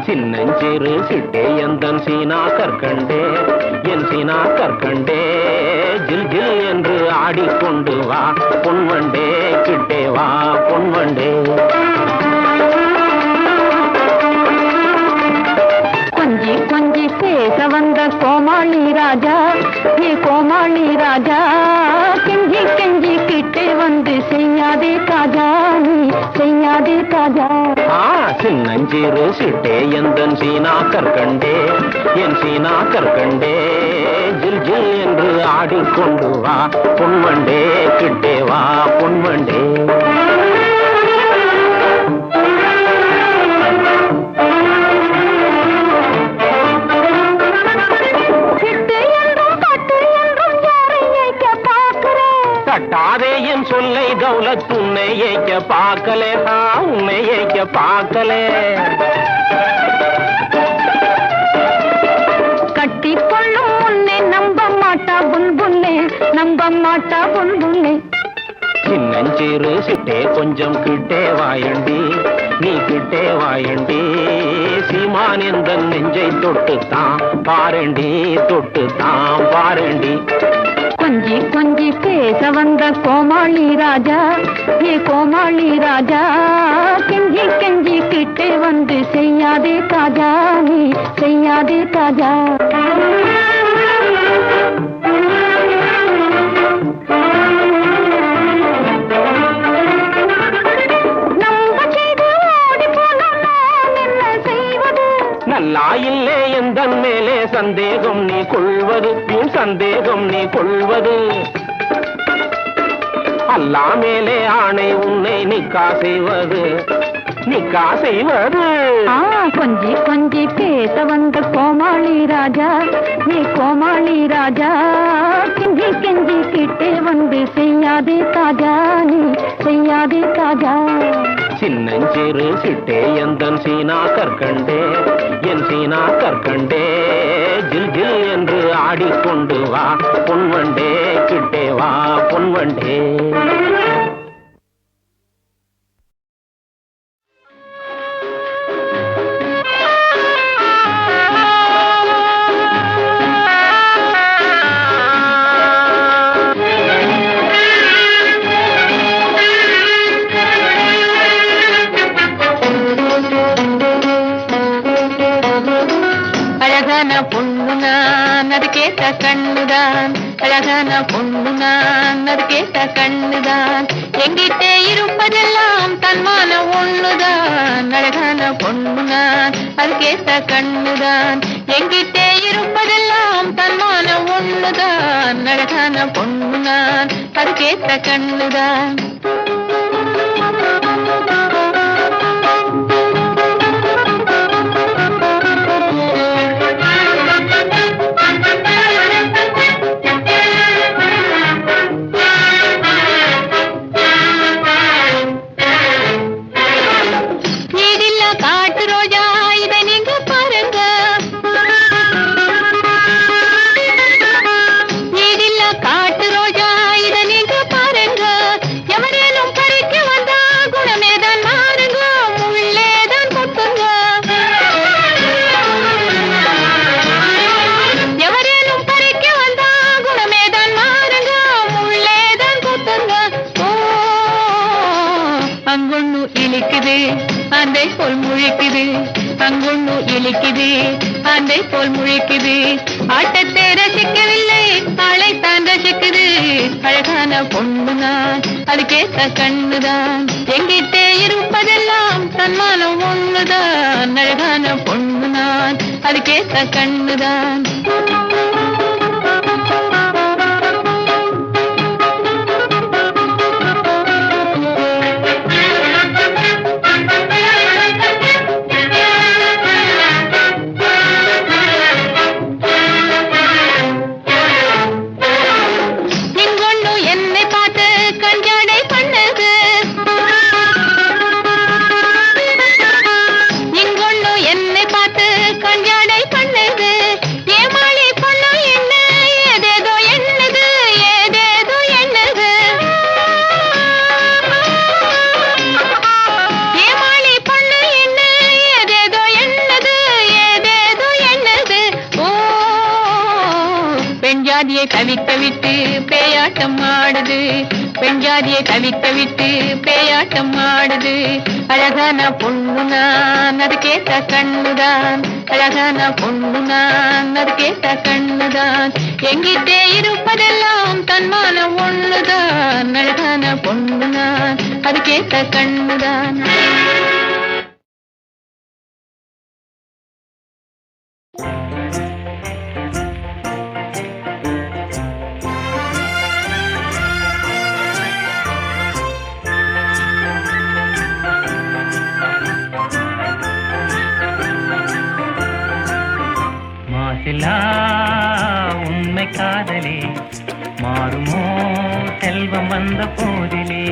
சின்னஞ்சிறு சிட்டே எந்தன் சீனா கற்கண்டே என் சீனா கற்கண்டே ஜில் ஜில் என்று ஆடிக்கொண்டு வா பொன்வண்டே கிட்டே வா பொன்வண்டே. கொஞ்சி கொஞ்சி பேச வந்த கோமாளி ராஜா ஏ கோமாளி ராஜா கெஞ்சி கெஞ்சி கிட்டே வந்து செய்யாதே தாஜா நீ செய்யாதே தாஜா. சின்னஞ்சிறு சிட்டே எந்தன் சீனா கற்கண்டே என் சீனா கற்கண்டே ஜில் ஜில் என்று ஆடிக்கொண்டு வா பொன்வண்டே கிட்டே வா பொன்வண்டே. தட்டாதே என் சொல்லை தௌலத் உன்னை ஏய்க்க பார்க்கலே உன்னை ஏய்க்க பார்க்கலே. கட்டிக்கொள்ளும் முன்னே நம்ப மாட்டா புல்புல்லே நம்ப மாட்டா புல்புல்லே. சின்னஞ்சிறு சிட்டே கொஞ்சம் கிட்டே வாயண்டி நீ கிட்டே வாயண்டி சீமான் எந்த நெஞ்சை தொட்டுத்தான் பாரண்டி தொட்டுத்தான் பாரண்டி. கொஞ்சி கொஞ்சி பேச வந்த கோமாளி ராஜா ஏ கோமாளி ராஜா கெஞ்சி கெஞ்சி கிட்டே வந்து செய்யாதே தாஜா நீ செய்யாதே தாஜா. நல்லா இல்லே எந்தன் மேலே சந்தேகம் நீ கொள்வது உன் சந்தேகம் நீ கொள்வது அல்லா மேலே ஆணை உன்னை நிக்கா செய்வது நிக்கா செய்வது. கொஞ்சி கொஞ்சி பேச வந்த கோமாளி ராஜா நீ கோமாளி ராஜா கெஞ்சி கெஞ்சி கிட்டே வந்து செய்யாதே தாஜா நீ செய்யாதே தாஜா. சின்னஞ்சிறு சிட்டே எந்தன் சீனா கற்கண்டே என் சீனா கற்கண்டே ஜில் ஜில் என்று ஆடிக்கொண்டு வா பொன்வண்டே கிட்டே வா பொன்வண்டே. அழகான பொண்ணு நான் அது கேட்ட கண்ணுதான் அழகான பொண்ணு நான் அது கேட்ட கண்ணுதான் எங்கிட்டே இருப்பதெல்லாம் தன்மான ஒண்ணுதான். அழகான பொண்ணு நான் அது கேட்ட கண்ணுதான் எங்கிட்டே இருப்பதெல்லாம் தன்மான ஒண்ணுதான். அழகான பொண்ணு நான் அது கேட்ட கண்ணுதான். அந்தை போல் முழிக்குது அங்கொண்ணு இழிக்குது அந்தை போல் முழிக்குது. ஆட்டத்தை ரசிக்கவில்லை ஆளைத்தான் ரசிக்குது. அழகான பொண்ணு நான் அது கேட்ட கண்ணுதான் எங்கிட்டே இருப்பதெல்லாம் தன்மானம் ஒண்ணுதான். அழகான பொண்ணு நான் அது கேட்ட கண்ணுதான். என்னை பார்த்து கஞ்சாடை பண்ணது ஏமாளி ஜாதியை தவிக்க விட்டு பேயாட்டம் ஆடுது, பெண் ஜாதியை தவிக்க விட்டு பேயாட்டம் ஆடுது. அழகான பொண்ணு நான், அது கேட்ட கண்ணுதான், அழகான பொண்ணு நான், அது கேட்ட கண்ணுதான். எங்கிட்டே இருப்பதெல்லாம் தன்மானம் ஒண்ணுதான், அழகான பொண்ணு நான், அது கேட்ட கண்ணுதான். உண்மை காதலே மாறுமோ செல்வம் வந்த போதிலே,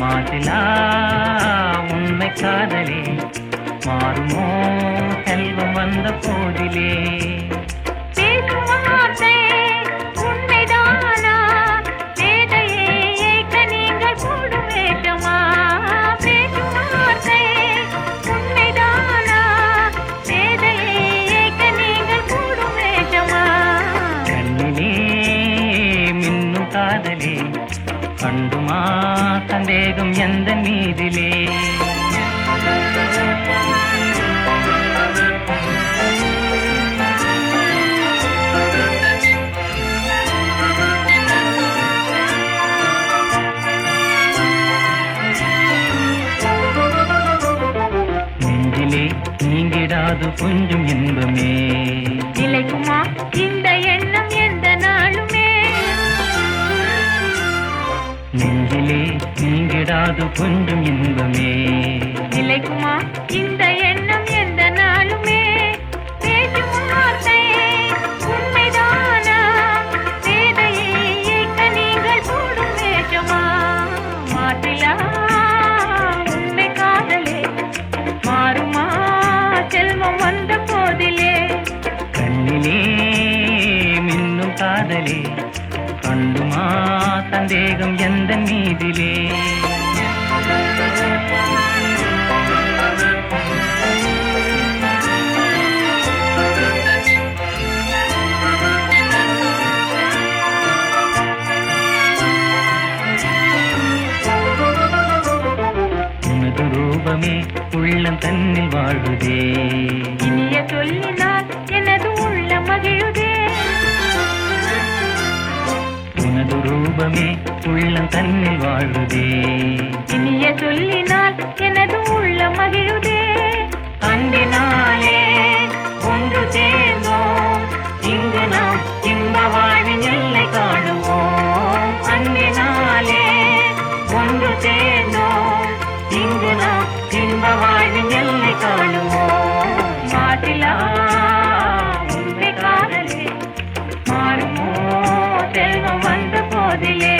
மாசிலா உண்மை காதலே மாறுமோ செல்வம் வந்த போதிலே. கண்டுமா சந்தேகம் எந்த மீதிலே, நெஞ்சிலே நீங்கிடாது கொஞ்சம் இன்பமே, நிலைக்குமா இந்த எண்ணம் எந்த நாளுமே, நெஞ்சிலே நீங்கிடாது கொஞ்சம் இன்பமே, நிலைக்குமா இந்த எண்ணம் எந்த நாளுமே. பேசும் வார்த்தை உண்மைதானா, வேதையை ஏற்க நீங்கள் கூடும் வேஷமா, மாற்றிலா உண்மை காதலே மாறுமா செல்வம் வந்த போதிலே. கண்ணிலே மின்னும் காதலே கண்டுமா சந்தேகம் எந்த மீதிலே. உனது ரூபமே உள்ளம் தன்னில் வாழுதே, இனிய சொல்லினால் எனது உள்ள மகிழுதே, உனது ரூபமே உள்ளம் தன்னில் வாழுதே, இனிய சொல்லினால் எனது உள்ள மகிழுதே. அன்பினாலே ஒன்று சேர்ந்தோம், இங்கு நாம் இன்ப வாழ்வின் எல்லை காணுவோம். அன்பினாலே ஒன்று சேர்ந்தோம், இங்கு நாம் இன்ப வாழ்வின் எல்லை காணுவோம். மாட்டிலா உண்மை காதலே மாறுமோ செல்வம் வந்த போதிலே,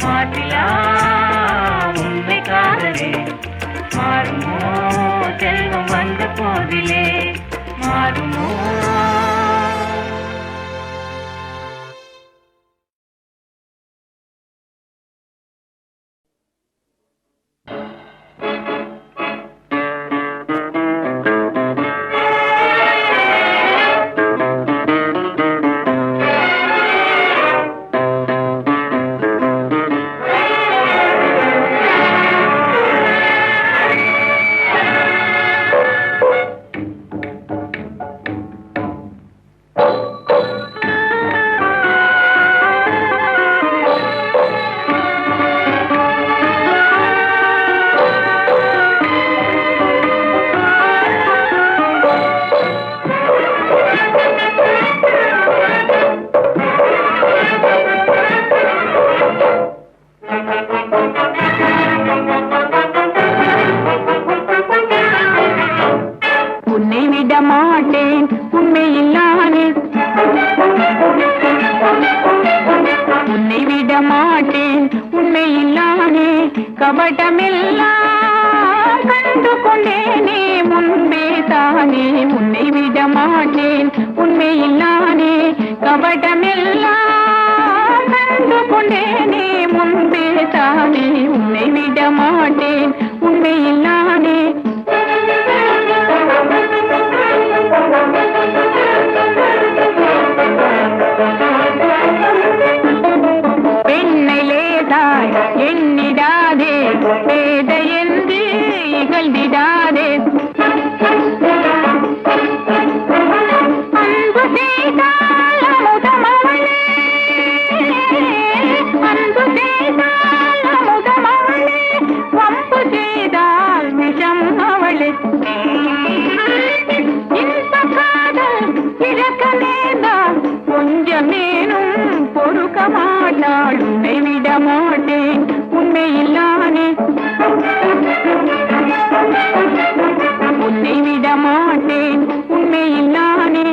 மாட்டிலா உண்மை காதலே மாறுமோ செல்வம் வந்த போதிலே, மாறுமோ. கபடமெல்லாம் கண்டு கொண்டேனே முன்பே தானே உன்னை விட மாட்டேன் உண்மையில்லானே கபடமெல்லாம் கண்டு கொண்டேனே முன்பே தானே உன்னை விட மாட்டேன் உண்மையில்லானே இகழ்ந்திடாதே. அன்பு செய்தால் அமுதமவளே, அன்பு செய்தால் அமுதமவளே, வம்பு செய்தால் விஷம் அவளே. இந்த காதல் இழக்க நேர்ந்தால் கொஞ்சமேனும் பொறுக்க மாட்டாள். உன்னை விட மாட்டேன் உண்மையில்லானே, உன்னை விட மாட்டேன் உண்மையில்லானே.